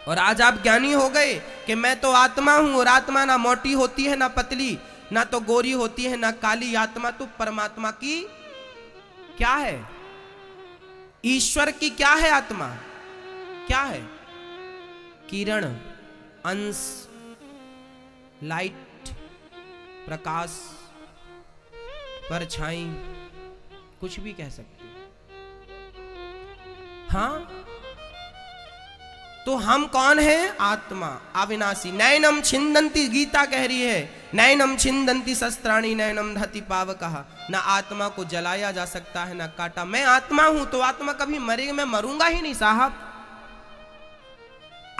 और आज आप ज्ञानी हो गए कि मैं तो आत्मा हूं, और आत्मा ना मोटी होती है ना पतली, ना तो गोरी होती है ना काली। आत्मा तो परमात्मा की क्या है? ईश्वर की क्या है? आत्मा क्या है? किरण, अंश, लाइट, प्रकाश, परछाई, कुछ भी कह सकते। हाँ, तो हम कौन हैं? आत्मा अविनाशी। नैनम छिंदंती, गीता कह रही है, नैनम छिंदंती शस्त्राणी नैनम दहति पावकः। ना आत्मा को जलाया जा सकता है ना काटा। मैं आत्मा हूं तो आत्मा कभी मरेगी? मैं मरूंगा ही नहीं साहब।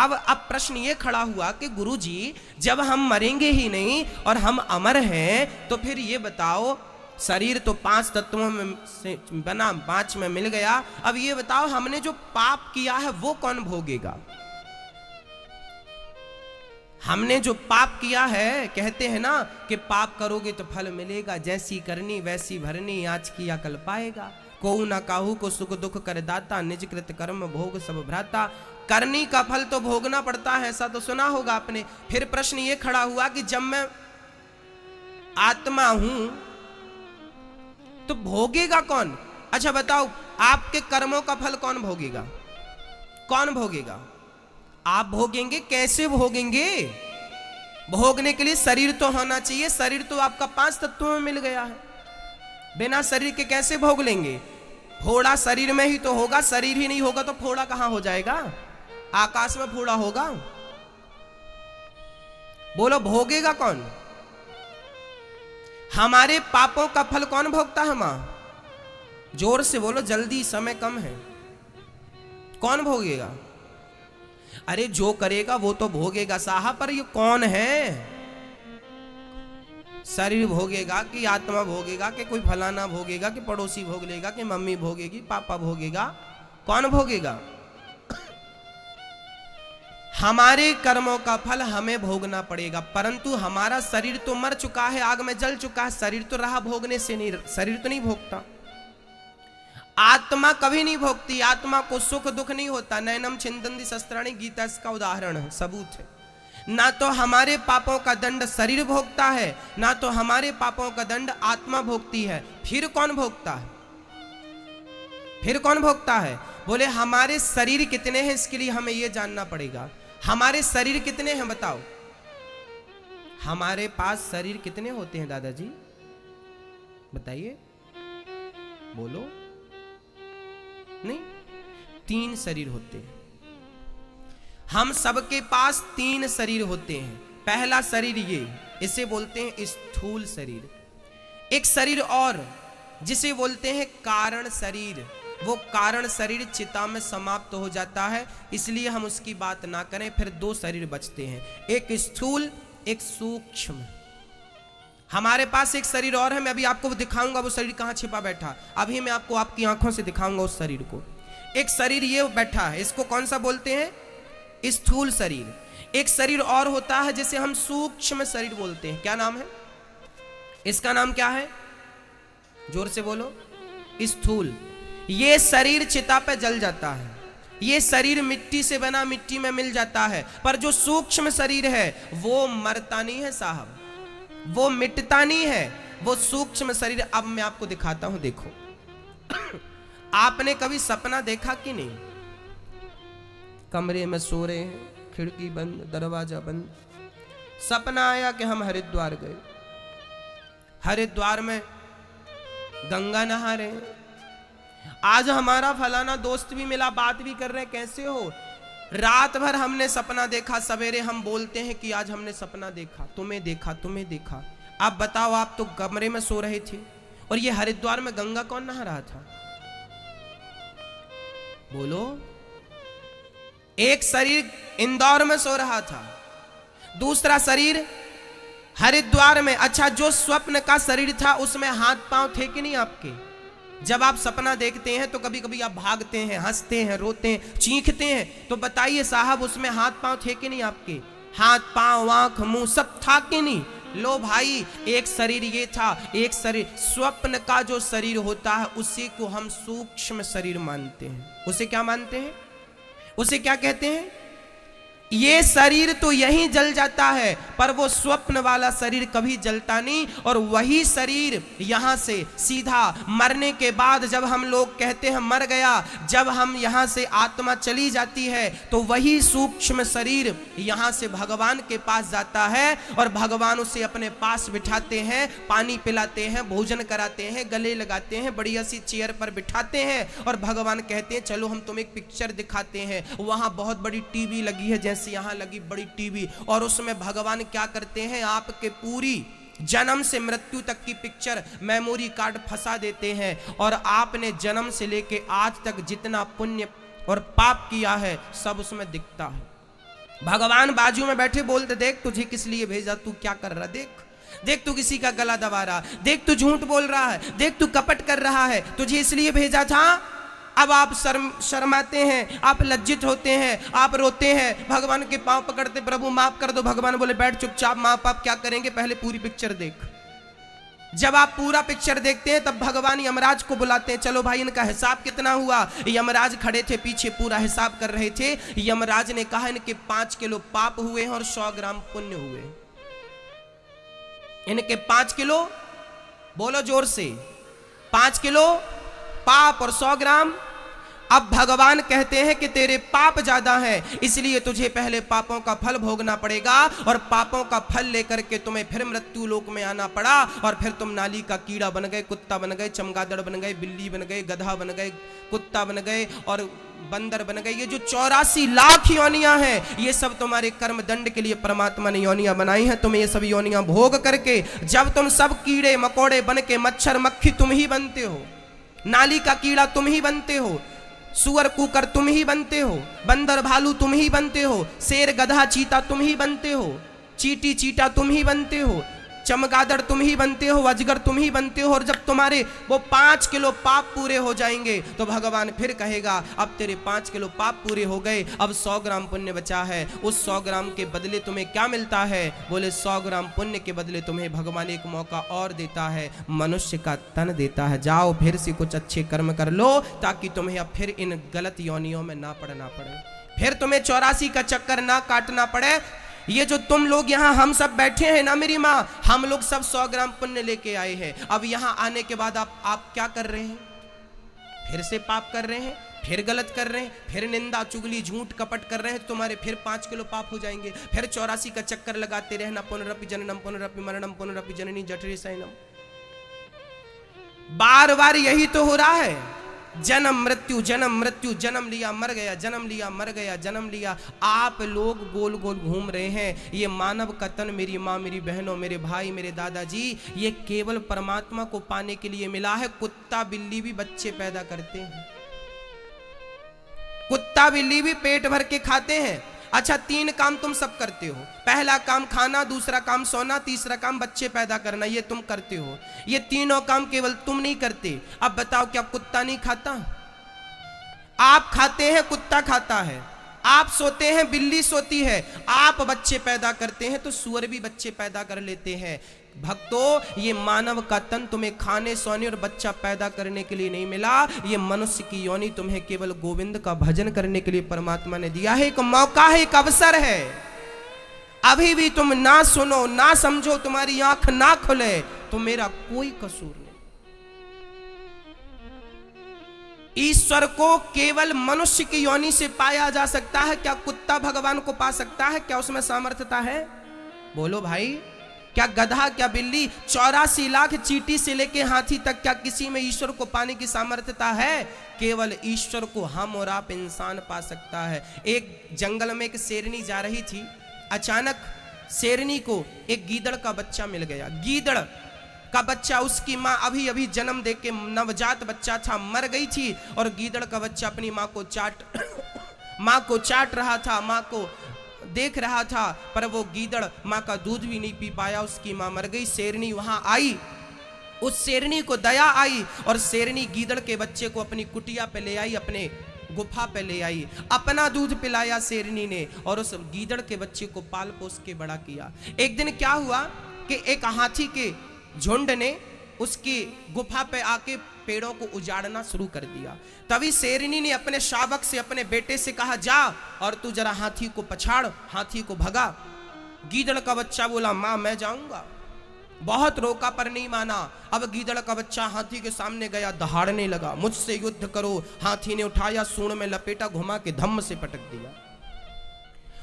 अब प्रश्न ये खड़ा हुआ कि गुरुजी, जब हम मरेंगे ही नहीं और हम अमर हैं, तो फिर ये बताओ, शरीर तो 5 तत्वों में से बना, 5 में मिल गया। अब ये बताओ, हमने जो पाप किया है वो कौन भोगेगा? हमने जो पाप किया है, कहते हैं ना कि पाप करोगे तो फल मिलेगा, जैसी करनी वैसी भरनी, आज किया कल पाएगा। कोऊ ना काहू को सुख दुख कर दाता, निज कृत कर्म भोग सब भ्राता। करनी का फल तो भोगना पड़ता है, ऐसा तो सुना होगा आपने। फिर प्रश्न ये खड़ा हुआ कि जब मैं आत्मा हूं तो भोगेगा कौन? अच्छा बताओ, आपके कर्मों का फल कौन भोगेगा? कौन भोगेगा? आप भोगेंगे। कैसे भोगेंगे? भोगने के लिए शरीर तो होना चाहिए। शरीर तो आपका 5 तत्वों में मिल गया है। बिना शरीर के कैसे भोग लेंगे? फोड़ा शरीर में ही तो होगा। शरीर ही नहीं होगा तो फोड़ा कहां हो जाएगा? आकाश में फोड़ा होगा? बोलो, भोगेगा कौन? हमारे पापों का फल कौन भोगता है? मां, जोर से बोलो, जल्दी, समय कम है। कौन भोगेगा? अरे जो करेगा वो तो भोगेगा साहब, पर ये कौन है? शरीर भोगेगा कि आत्मा भोगेगा कि कोई फलाना भोगेगा कि पड़ोसी भोग लेगा कि मम्मी भोगेगी, पापा भोगेगा? कौन भोगेगा? हमारे कर्मों का फल हमें भोगना पड़ेगा। परंतु हमारा शरीर तो मर चुका है, आग में जल चुका है। शरीर तो रहा भोगने से नहीं, शरीर तो नहीं भोगता। आत्मा कभी नहीं भोगती। आत्मा को सुख दुख नहीं होता। नैनम छिंदंती शस्त्राणी, गीता इसका उदाहरण है, सबूत है। ना तो हमारे पापों का दंड शरीर भोगता है, ना तो हमारे पापों का दंड आत्मा भोगती है। फिर कौन भोगता है? फिर कौन भोगता है? बोले, हमारे शरीर कितने हैं, इसके लिए हमें यह जानना पड़ेगा। हमारे शरीर कितने हैं बताओ? हमारे पास शरीर कितने होते हैं दादाजी? बताइए, बोलो। नहीं, 3 शरीर होते हैं। हम सबके पास 3 शरीर होते हैं। पहला शरीर ये, इसे बोलते हैं स्थूल शरीर। एक शरीर और जिसे बोलते हैं कारण शरीर। वो कारण शरीर चिता में समाप्त हो जाता है, इसलिए हम उसकी बात ना करें। फिर 2 शरीर बचते हैं, एक स्थूल, एक सूक्ष्म। हमारे पास एक शरीर और है, मैं अभी आपको दिखाऊंगा वो शरीर कहां छिपा बैठा। अभी मैं आपको आपकी आंखों से दिखाऊंगा उस शरीर को। एक शरीर ये बैठा है, इसको कौन सा बोलते हैं? स्थूल शरीर। एक शरीर और होता है जिसे हम सूक्ष्म शरीर बोलते हैं। क्या नाम है इसका? नाम क्या है? जोर से बोलो। स्थूल। ये शरीर चिता पे जल जाता है, ये शरीर मिट्टी से बना, मिट्टी में मिल जाता है। पर जो सूक्ष्म शरीर है वो मरता नहीं है साहब, वो मिटता नहीं है। वो सूक्ष्म शरीर अब मैं आपको दिखाता हूं, देखो। आपने कभी सपना देखा कि नहीं? कमरे में सो रहे हैं, खिड़की बंद, दरवाजा बंद, सपना आया कि हम हरिद्वार गए, हरिद्वार में गंगा नहा रहे हैं, आज हमारा फलाना दोस्त भी मिला, बात भी कर रहे हैं, कैसे हो? रात भर हमने सपना देखा, सवेरे हम बोलते हैं कि आज हमने सपना देखा, तुम्हें देखा, तुम्हें देखा। आप बताओ, आप तो कमरे में सो रहे थे और ये हरिद्वार में गंगा कौन नहा रहा था? बोलो। एक शरीर इंदौर में सो रहा था, दूसरा शरीर हरिद्वार में। अच्छा, जो स्वप्न का शरीर था उसमें हाथ पांव थे कि नहीं आपके? जब आप सपना देखते हैं तो कभी कभी आप भागते हैं, हंसते हैं, रोते हैं, चीखते हैं, तो बताइए साहब उसमें हाथ पांव थे कि नहीं आपके? हाथ पांव, आंख, मुंह सब था कि नहीं? लो भाई, एक शरीर ये था, एक शरीर स्वप्न का जो शरीर होता है उसी को हम सूक्ष्म शरीर मानते हैं। उसे क्या मानते हैं? उसे क्या कहते हैं? ये शरीर तो यहीं जल जाता है, पर वो स्वप्न वाला शरीर कभी जलता नहीं। और वही शरीर यहां से सीधा मरने के बाद जब हम लोग कहते हैं मर गया, जब हम यहां से आत्मा चली जाती है तो वही सूक्ष्म शरीर यहां से भगवान के पास जाता है और भगवान उसे अपने पास बिठाते हैं, पानी पिलाते हैं, भोजन कराते हैं, गले लगाते हैं, बढ़िया सी चेयर पर बिठाते हैं और भगवान कहते हैं चलो हम तुम्हें एक पिक्चर दिखाते हैं। वहां बहुत बड़ी टीवी लगी है, जैसे यहां लगी बड़ी टीवी, और उसमें भगवान क्या करते हैं, आपके पूरी जन्म से मृत्यु तक की पिक्चर मेमोरी कार्ड फंसा देते हैं और आपने जन्म से लेके आज तक जितना पुण्य और पाप किया है सब उसमें दिखता है। भगवान बाजू में बैठे बोलते देख तुझे किस लिए भेजा, तू क्या कर रहा, देख देख तू किसी का गला दबा रहा, देख तू झूठ बोल रहा है, देख तू कपट कर रहा है, तुझे इसलिए भेजा था। अब आप शर्माते हैं, आप लज्जित होते हैं, आप रोते हैं, भगवान के पांव पकड़ते प्रभु माफ कर दो। भगवान बोले बैठ चुपचाप, माँ बाप क्या करेंगे, पहले पूरी पिक्चर देख। जब आप पूरा पिक्चर देखते हैं तब भगवान यमराज को बुलाते हैं, चलो भाई इनका हिसाब कितना हुआ। यमराज खड़े थे पीछे, पूरा हिसाब कर रहे थे। यमराज ने कहा इनके 5 किलो पाप हुए हैं और 100 ग्राम पुण्य हुए। इनके 5 किलो, बोलो जोर से, 5 किलो पाप और 100 ग्राम। अब भगवान कहते हैं कि तेरे पाप ज्यादा हैं, इसलिए तुझे पहले पापों का फल भोगना पड़ेगा और पापों का फल लेकर के तुम्हें फिर मृत्यु लोक में आना पड़ा और फिर तुम नाली का कीड़ा बन गए, कुत्ता बन गए, चमगादड़ बन गए, बिल्ली बन गए, गधा बन गए, कुत्ता बन गए और बंदर बन गए। ये जो 84 लाख योनियां हैं ये सब तुम्हारे कर्म दंड के लिए परमात्मा ने योनियां बनाई हैं। तुम ये सब योनियां भोग करके जब तुम सब कीड़े मकोड़े बन के, मच्छर मक्खी तुम ही बनते हो, नाली का कीड़ा तुम ही बनते हो, सुअर कुकर तुम ही बनते हो, बंदर भालू तुम ही बनते हो, शेर गधा चीता तुम ही बनते हो, चींटी चीटा तुम ही बनते हो, चमगादड़ तुम ही बनते हो, अजगर तुम ही बनते हो। और जब तुम्हारे वो 5 किलो पाप पूरे हो जाएंगे तो भगवान फिर कहेगा अब तेरे 5 किलो पाप पूरे हो गए, अब 100 ग्राम पुण्य बचा है। उस 100 ग्राम के बदले तुम्हें क्या मिलता है, बोले 100 ग्राम पुण्य के बदले तुम्हें भगवान एक मौका और देता है, मनुष्य का तन देता है। जाओ फिर से कुछ अच्छे कर्म कर लो ताकि तुम्हें अब फिर इन गलत योनियों में ना पड़ना पड़े, फिर तुम्हें 84 का चक्कर ना काटना पड़े। ये जो तुम लोग यहाँ हम सब बैठे हैं ना मेरी माँ, हम लोग सब 100 ग्राम पुण्य लेके आए हैं। अब यहाँ आने के बाद आप क्या कर रहे हैं, फिर से पाप कर रहे हैं, फिर गलत कर रहे हैं, फिर निंदा चुगली झूठ कपट कर रहे हैं, तुम्हारे फिर 5 किलो पाप हो जाएंगे। फिर 84 का चक्कर लगाते रहना, पुनरपि जननम पुनरपि मरणम पुनरपि जननी जठरे शयनम। बार बार यही तो हो रहा है, जन्म मृत्यु, जन्म लिया मर गया, जन्म लिया मर गया, जन्म लिया। आप लोग गोल गोल घूम रहे हैं। ये मानव का तन मेरी माँ, मेरी बहनों, मेरे भाई, मेरे दादाजी, ये केवल परमात्मा को पाने के लिए मिला है। कुत्ता बिल्ली भी बच्चे पैदा करते हैं, कुत्ता बिल्ली भी पेट भर के खाते हैं। अच्छा 3 काम तुम सब करते हो, पहला काम खाना, दूसरा काम सोना, तीसरा काम बच्चे पैदा करना, ये तुम करते हो। ये तीनों काम केवल तुम नहीं करते। अब बताओ क्या कुत्ता नहीं खाता? आप खाते हैं, कुत्ता खाता है, आप सोते हैं, बिल्ली सोती है, आप बच्चे पैदा करते हैं तो सूअर भी बच्चे पैदा कर लेते हैं। भक्तों ये मानव का तन तुम्हें खाने सोने और बच्चा पैदा करने के लिए नहीं मिला, ये मनुष्य की योनि तुम्हें केवल गोविंद का भजन करने के लिए परमात्मा ने दिया है। एक मौका है, एक अवसर है। अभी भी तुम ना सुनो, ना समझो, तुम्हारी आंख ना खुले तो मेरा कोई कसूर नहीं। ईश्वर को केवल मनुष्य की योनि से पाया जा सकता है। क्या कुत्ता भगवान को पा सकता है? क्या उसमें सामर्थ्यता है? बोलो भाई। क्या गधा, क्या बिल्ली, 84 लाख चींटी से लेके हाथी तक, क्या किसी में ईश्वर को पाने की सामर्थ्यता है? केवल ईश्वर को हम और आप इंसान पा सकता है। एक जंगल में एक शेरनी जा रही थी, अचानक शेरनी को एक गीदड़ का बच्चा मिल गया। गीदड़ का बच्चा, उसकी माँ अभी अभी जन्म दे के नवजात बच्चा था, मर गई थी और गीदड़ का बच्चा अपनी माँ को चाट रहा था, माँ को देख रहा था, पर वो गीदड़ माँ का दूध भी नहीं पी पाया, उसकी माँ मर गई। शेरनी वहां आई, उस शेरनी को दया आई और शेरनी गीदड़ के बच्चे को अपनी कुटिया पे ले आई, अपने गुफा पे ले आई, अपना दूध पिलाया शेरनी ने और उस गीदड़ के बच्चे को पाल पोस के बड़ा किया। एक दिन क्या हुआ कि एक हाथी के झुंड ने उसकी गुफा पे आके पेड़ों को उजाड़ना शुरू कर दिया। तभी शेरनी ने अपने शावक से, अपने बेटे से कहा, जा और तू जरा हाथी को पछाड़, हाथी को भगा। गीदड़ का बच्चा बोला, मां मैं जाऊंगा। बहुत रोका पर नहीं माना। अब गीदड़ का बच्चा हाथी के सामने गया, दहाड़ने लगा, मुझसे युद्ध करो। हाथी ने उठाया, सूंड में लपेटा, घुमा के धम्म से पटक दिया।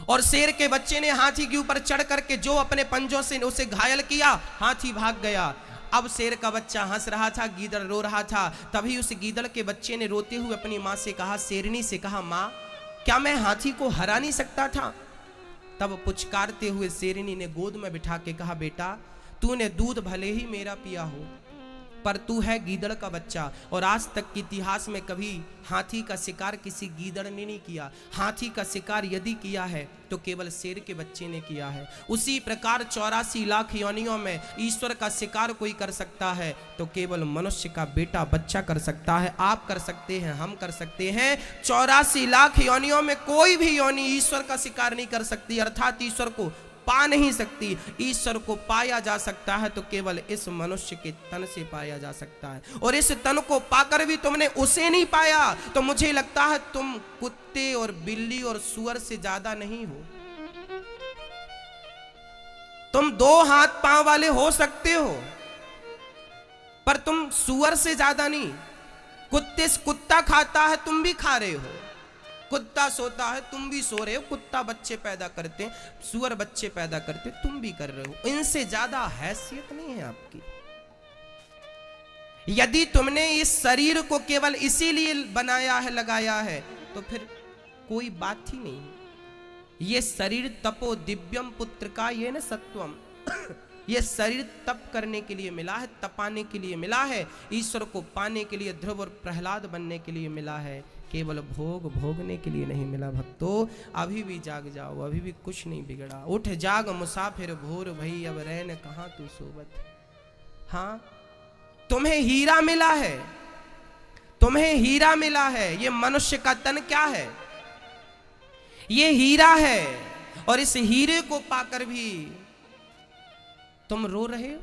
और शेर के बच्चे ने हाथी के ऊपर चढ़ करके जो अपने पंजों से उसे घायल किया, हाथी भाग गया। अब शेर का बच्चा हंस रहा था, गीदड़ रो रहा था। तभी उस गीदड़ के बच्चे ने रोते हुए अपनी मां से कहा, शेरनी से कहा, मां क्या मैं हाथी को हरा नहीं सकता था? तब पुचकारते हुए शेरनी ने गोद में बिठा के कहा, बेटा तूने दूध भले ही मेरा पिया हो, पर तू है गीदड़ का बच्चा, और आज तक के इतिहास में कभी हाथी का शिकार किसी गीदड़ ने नहीं किया। हाथी का शिकार यदि किया है तो केवल शेर के बच्चे ने किया है। उसी प्रकार 84 लाख योनियों में ईश्वर का शिकार कोई कर सकता है तो केवल मनुष्य का बेटा बच्चा कर सकता है। आप कर सकते हैं, हम कर सकते हैं। 84 लाख योनियों में कोई भी योनि ईश्वर का शिकार नहीं कर सकती, अर्थात ईश्वर को पा नहीं सकती। ईश्वर को पाया जा सकता है तो केवल इस मनुष्य के तन से पाया जा सकता है, और इस तन को पाकर भी तुमने उसे नहीं पाया तो मुझे लगता है तुम कुत्ते और बिल्ली और सुअर से ज्यादा नहीं हो। तुम 2 हाथ पांव वाले हो सकते हो पर तुम सुअर से ज्यादा नहीं। कुत्ता खाता है, तुम भी खा रहे हो। कुत्ता सोता है, तुम भी सो रहे हो। कुत्ता बच्चे पैदा करते, सुअर बच्चे पैदा करते, तुम भी कर रहे हो। इनसे ज्यादा हैसियत नहीं है आपकी। यदि तुमने इस शरीर को केवल इसीलिए बनाया है, लगाया है, तो फिर कोई बात ही नहीं। ये शरीर तपो दिव्यम पुत्र का ये न सत्वम ये शरीर तप करने के लिए मिला है, तपाने के लिए मिला है, ईश्वर को पाने के लिए, ध्रुव और प्रहलाद बनने के लिए मिला है, केवल भोग भोगने के लिए नहीं मिला। भक्तों अभी भी जाग जाओ, अभी भी कुछ नहीं बिगड़ा। उठ जाग मुसाफिर भोर भई, अब रैन कहां तू सोबत। हाँ तुम्हें हीरा मिला है, तुम्हें हीरा मिला है। ये मनुष्य का तन क्या है? ये हीरा है, और इस हीरे को पाकर भी तुम रो रहे हो।